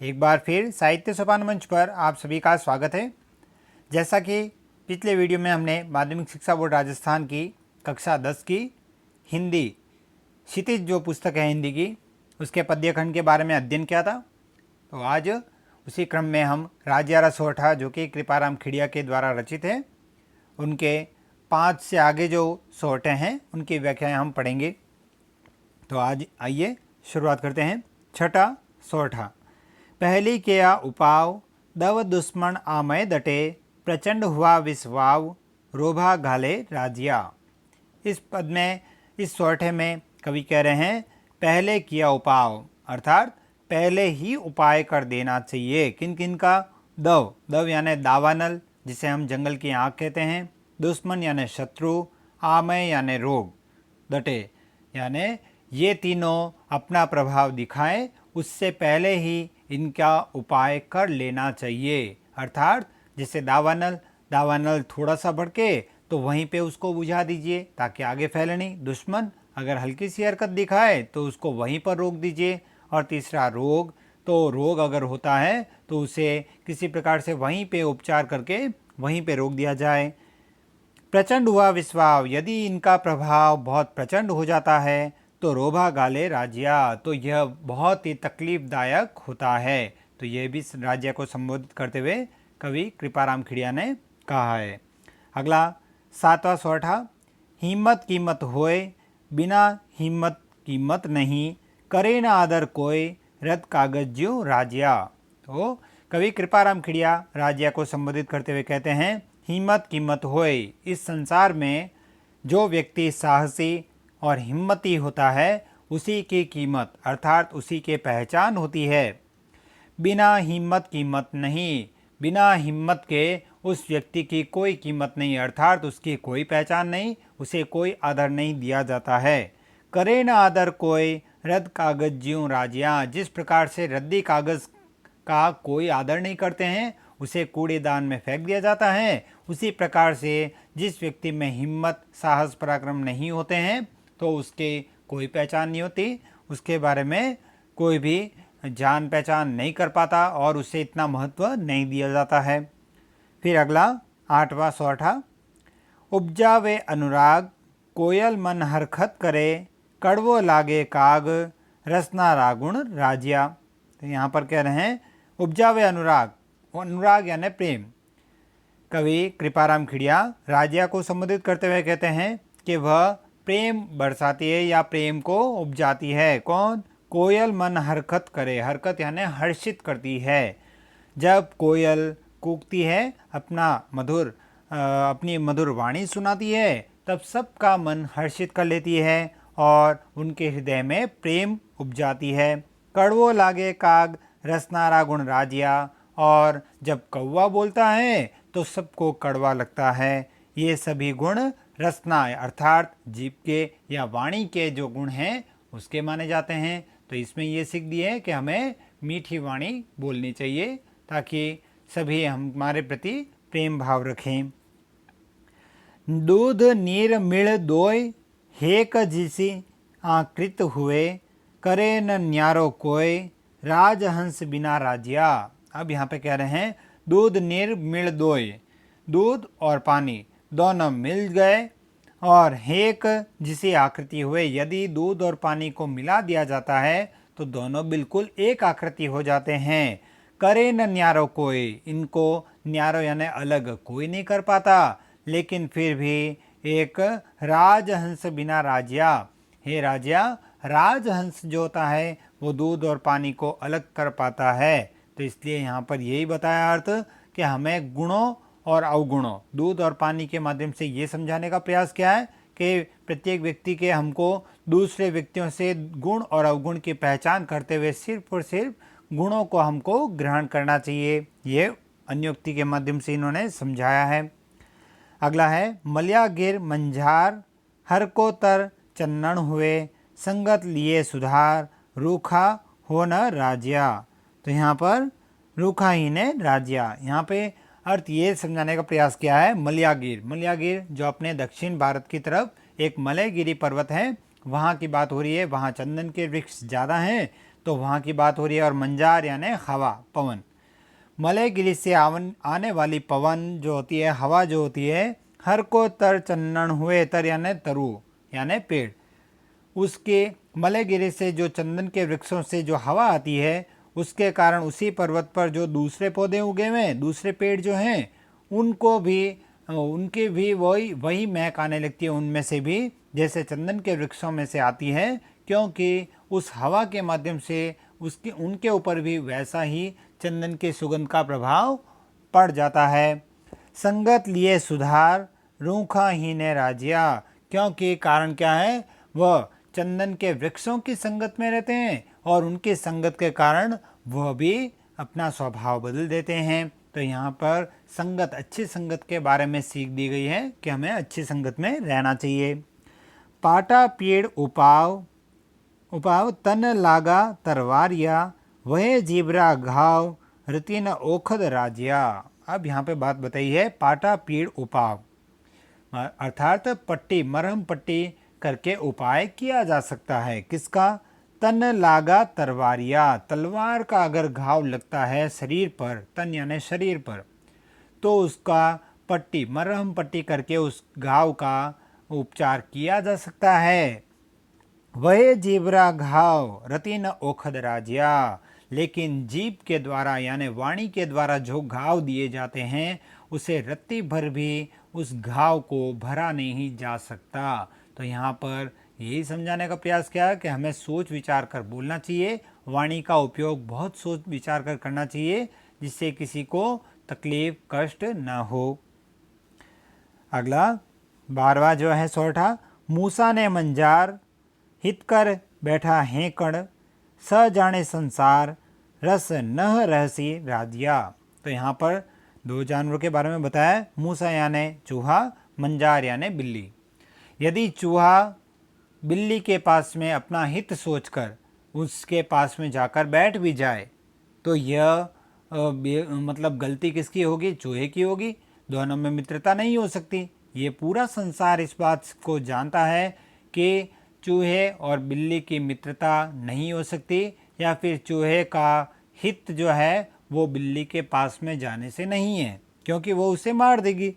एक बार फिर साहित्य सोपान मंच पर आप सभी का स्वागत है। जैसा कि पिछले वीडियो में हमने माध्यमिक शिक्षा बोर्ड राजस्थान की कक्षा 10 की हिंदी क्षितिज जो पुस्तक है हिंदी की, उसके पद्यखंड के बारे में अध्ययन किया था। तो आज उसी क्रम में हम राजियारा सोरठा जो कि कृपाराम खिड़िया के द्वारा रचित है, उनके 5 से आगे जो सोरठे हैं उनकी व्याख्याएं हम पढ़ेंगे। तो आज आइए शुरुआत करते हैं। छठा सोरठा। पहली किया उपाव, दव दुश्मन आमय डटे, प्रचंड हुआ विस्वाव, रोभा घाले राजिया। इस पद में, इस सोरठे में कवि कह रहे हैं पहले किया उपाव, अर्थात पहले ही उपाय कर देना चाहिए। किन किन का? दव, दव यानी दावानल जिसे हम जंगल की आँख कहते हैं, दुश्मन यानी शत्रु, आमय यानी रोग, डटे यानी ये तीनों अपना प्रभाव दिखाएं उससे पहले ही इनका उपाय कर लेना चाहिए। अर्थात जैसे दावानल, दावानल थोड़ा सा भड़के तो वहीं पे उसको बुझा दीजिए ताकि आगे फैले नहीं। दुश्मन अगर हल्की सी हरकत दिखाए तो उसको वहीं पर रोक दीजिए। और तीसरा रोग, तो रोग अगर होता है तो उसे किसी प्रकार से वहीं पे उपचार करके वहीं पे रोक दिया जाए। प्रचंड हुआ विस्वाव, यदि इनका प्रभाव बहुत प्रचंड हो जाता है तो रोभा गाले राज्या, तो यह बहुत ही तकलीफदायक होता है। तो यह भी राज्य को संबोधित करते हुए कवि कृपाराम खिड़िया ने कहा है। अगला सातवां सोरठा। हिम्मत कीमत होए, बिना हिम्मत कीमत नहीं, करे न आदर कोय, रद कागज ज्यों राज्या। तो कवि कृपाराम खिड़िया राज्य को संबोधित करते हुए कहते हैं हिम्मत कीमत होए, इस संसार में जो व्यक्ति साहसी और हिम्मती होता है उसी की कीमत अर्थात उसी के पहचान होती है। बिना हिम्मत कीमत नहीं, बिना हिम्मत के उस व्यक्ति की कोई कीमत नहीं, अर्थात उसकी कोई पहचान नहीं, उसे कोई आदर नहीं दिया जाता है। करे न आदर कोई, रद्द कागज ज्यों राजिया, जिस प्रकार से रद्दी कागज का कोई आदर नहीं करते हैं, उसे कूड़ेदान में फेंक दिया जाता है, उसी प्रकार से जिस व्यक्ति में हिम्मत साहस पराक्रम नहीं होते हैं तो उसके कोई पहचान नहीं होती, उसके बारे में कोई भी जान पहचान नहीं कर पाता और उसे इतना महत्व नहीं दिया जाता है। फिर अगला आठवां सोरठा। उपजावे अनुराग, कोयल मन हरखत करे, कड़वो लागे काग, रसना रागुण राजिया। तो यहाँ पर कह रहे हैं उपजावे अनुराग, अनुराग यानी प्रेम। कवि कृपाराम खिड़िया राजिया को संबोधित करते हुए कहते हैं कि वह प्रेम बरसाती है या प्रेम को उपजाती है। कौन? कोयल मन हरकत करे, हरकत यानी हर्षित करती है। जब कोयल कूकती है, अपनी मधुर वाणी सुनाती है, तब सबका मन हर्षित कर लेती है और उनके हृदय में प्रेम उपजाती है। कड़वो लागे काग, रसनारा गुण राजिया, और जब कौवा बोलता है तो सबको कड़वा लगता है। ये सभी गुण रसना अर्थात जीभ के या वाणी के जो गुण हैं उसके माने जाते हैं। तो इसमें ये सीख दी है कि हमें मीठी वाणी बोलनी चाहिए ताकि सभी हमारे प्रति प्रेम भाव रखें। दूध नीर मिल दोय, हेक जिसी आकृत हुए, करे न न्यारो कोय, राजहंस बिना राजिया। अब यहाँ पे कह रहे हैं दूध नीर मिल दोय, दूध और पानी दोनों मिल गए और हेक जिसी आकृति हुए, यदि दूध और पानी को मिला दिया जाता है तो दोनों बिल्कुल एक आकृति हो जाते हैं। करे न न्यारो कोई, इनको न्यारो यानी अलग कोई नहीं कर पाता, लेकिन फिर भी एक राजहंस बिना राजिया, हे राजिया, राजहंस जो होता है वो दूध और पानी को अलग कर पाता है। तो इसलिए यहाँ पर यही बताया अर्थ कि हमें गुणों और अवगुणों, दूध और पानी के माध्यम से ये समझाने का प्रयास क्या है कि प्रत्येक व्यक्ति के हमको दूसरे व्यक्तियों से गुण और अवगुण की पहचान करते हुए सिर्फ और सिर्फ गुणों को हमको ग्रहण करना चाहिए। ये अन्योक्ति के माध्यम से इन्होंने समझाया है। अगला है मलिया गिर मंझार, हर को तर चन्नन हुए, संगत लिए सुधार, रूखा हो न राजिया। तो यहाँ पर रूखा ही ने राजिया, यहाँ पे अर्थ ये समझाने का प्रयास किया है। मलियागिर, मलियागिर जो अपने दक्षिण भारत की तरफ एक मलयगिरी पर्वत है, वहाँ की बात हो रही है। वहाँ चंदन के वृक्ष ज़्यादा हैं, तो वहाँ की बात हो रही है। और मंजार यानी हवा, पवन। मलयगिरी से आने वाली पवन जो होती है, हवा जो होती है, हर को तर चंदन हुए, तर यानी तरु यानी पेड़, उसके मलयगिरी से जो चंदन के वृक्षों से जो हवा आती है, उसके कारण उसी पर्वत पर जो दूसरे पौधे उगे हुए हैं, दूसरे पेड़ जो हैं, उनके भी वही महक आने लगती है उनमें से भी, जैसे चंदन के वृक्षों में से आती है, क्योंकि उस हवा के माध्यम से उनके ऊपर भी वैसा ही चंदन के सुगंध का प्रभाव पड़ जाता है। संगत लिए सुधार रूखा ही ने राजिया, क्योंकि कारण क्या है, वह चंदन के वृक्षों की संगत में रहते हैं और उनकी संगत के कारण वह भी अपना स्वभाव बदल देते हैं। तो यहाँ पर संगत, अच्छी संगत के बारे में सीख दी गई है कि हमें अच्छी संगत में रहना चाहिए। पाटा पेड़ उपाव तन लागा तरवारिया, वह जीबरा घाव रतिन ओखद राजिया। अब यहाँ पे बात बताई है, पाटा पीड़ उपाव अर्थात पट्टी, मरहम पट्टी करके उपाय किया जा सकता है। किसका? तन लागा तरवारिया, तलवार का अगर घाव लगता है शरीर पर, तन यानी शरीर पर, तो उसका पट्टी, मरहम पट्टी करके उस घाव का उपचार किया जा सकता है। वह जीवरा घाव रतिन ओखद राजिया, लेकिन जीभ के द्वारा यानी वाणी के द्वारा जो घाव दिए जाते हैं, उसे रत्ती भर भी उस घाव को भरा नहीं जा सकता। तो यहाँ पर यही समझाने का प्रयास किया है कि हमें सोच विचार कर बोलना चाहिए, वाणी का उपयोग बहुत सोच विचार कर करना चाहिए, जिससे किसी को तकलीफ कष्ट न हो। अगला 12वां जो है सोरठा, मूसा ने मंजार हित कर बैठा है कण, स जाने संसार रस नह रहसी राजिया। तो यहाँ पर दो जानवरों के बारे में बताया, मूसा यानी चूहा, मंजार यानी बिल्ली। यदि चूहा बिल्ली के पास में अपना हित सोचकर उसके पास में जाकर बैठ भी जाए, तो यह मतलब गलती किसकी होगी? चूहे की होगी। दोनों में मित्रता नहीं हो सकती। ये पूरा संसार इस बात को जानता है कि चूहे और बिल्ली की मित्रता नहीं हो सकती, या फिर चूहे का हित जो है वो बिल्ली के पास में जाने से नहीं है, क्योंकि वो उसे मार देगी।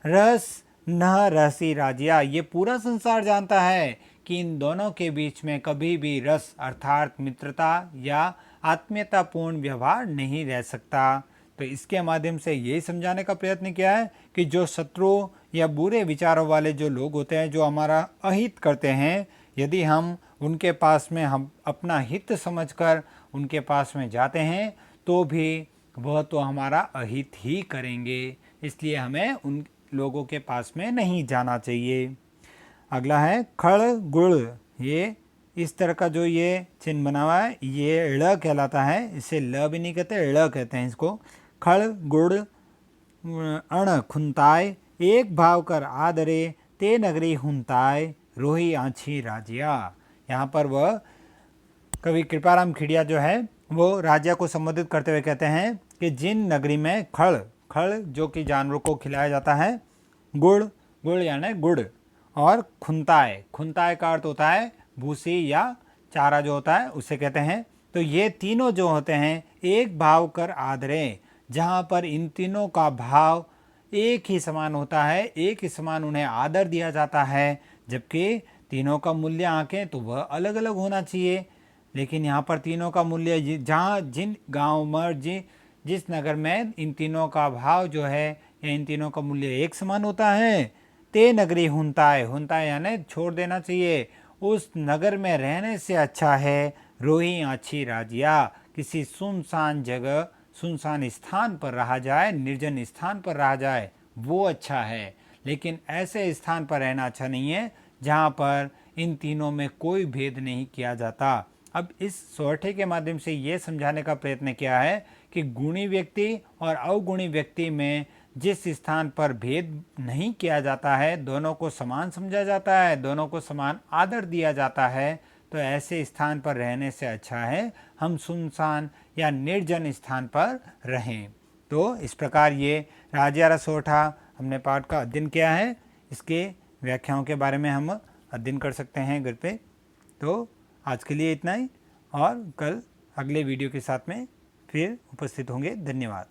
रस न रहसी राजिया, ये पूरा संसार जानता है कि इन दोनों के बीच में कभी भी रस अर्थात मित्रता या आत्मीयतापूर्ण व्यवहार नहीं रह सकता। तो इसके माध्यम से यही समझाने का प्रयत्न किया है कि जो शत्रु या बुरे विचारों वाले जो लोग होते हैं, जो हमारा अहित करते हैं, यदि हम उनके पास में हम अपना हित समझकर उनके पास में जाते हैं, तो भी वह तो हमारा अहित ही करेंगे। इसलिए हमें उन लोगों के पास में नहीं जाना चाहिए। अगला है खड़ गुड़, ये इस तरह का जो ये चिन्ह बना हुआ है, ये ड़ कहलाता है। इसे ल भी नहीं कहते, ड़ कहते हैं इसको। खड़ गुड़ अण खुंताय, एक भाव कर आदरे ते नगरी हुंताय रोही आँछी राजिया। यहाँ पर वह कवि कृपाराम खिड़िया जो है वो राजा को संबोधित करते हुए कहते हैं कि जिन नगरी में खड़, खड़ जो कि जानवरों को खिलाया जाता है, गुड़, गुड़ यानी गुड़, और खुंताय, खुंताय का अर्थ होता है भूसी या चारा जो होता है उसे कहते हैं। तो ये तीनों जो होते हैं एक भाव कर आदरे, जहाँ पर इन तीनों का भाव एक ही समान होता है, एक ही समान उन्हें आदर दिया जाता है, जबकि तीनों का मूल्य आंकें तो वह अलग अलग होना चाहिए। लेकिन यहाँ पर तीनों का मूल्य जहाँ जिन गांव में जिस नगर में इन तीनों का भाव जो है या इन तीनों का मूल्य एक समान होता है, ते नगरी हुंताय, हुंताय यानी छोड़ देना चाहिए, उस नगर में रहने से अच्छा है रोही आँछी राजिया, किसी सुनसान जगह, सुनसान स्थान पर रहा जाए, निर्जन स्थान पर रहा जाए, वो अच्छा है। लेकिन ऐसे स्थान पर रहना अच्छा नहीं है जहाँ पर इन तीनों में कोई भेद नहीं किया जाता। अब इस सोरठे के माध्यम से ये समझाने का प्रयत्न किया है कि गुणी व्यक्ति और अवगुणी व्यक्ति में जिस स्थान पर भेद नहीं किया जाता है, दोनों को समान समझा जाता है, दोनों को समान आदर दिया जाता है, तो ऐसे स्थान पर रहने से अच्छा है हम सुनसान या निर्जन स्थान पर रहें। तो इस प्रकार ये राजिया सोरठा हमने पाठ का अध्ययन किया है। इसके व्याख्याओं के बारे में हम अध्ययन कर सकते हैं घर पे। तो आज के लिए इतना ही, और कल अगले वीडियो के साथ में फिर उपस्थित होंगे। धन्यवाद।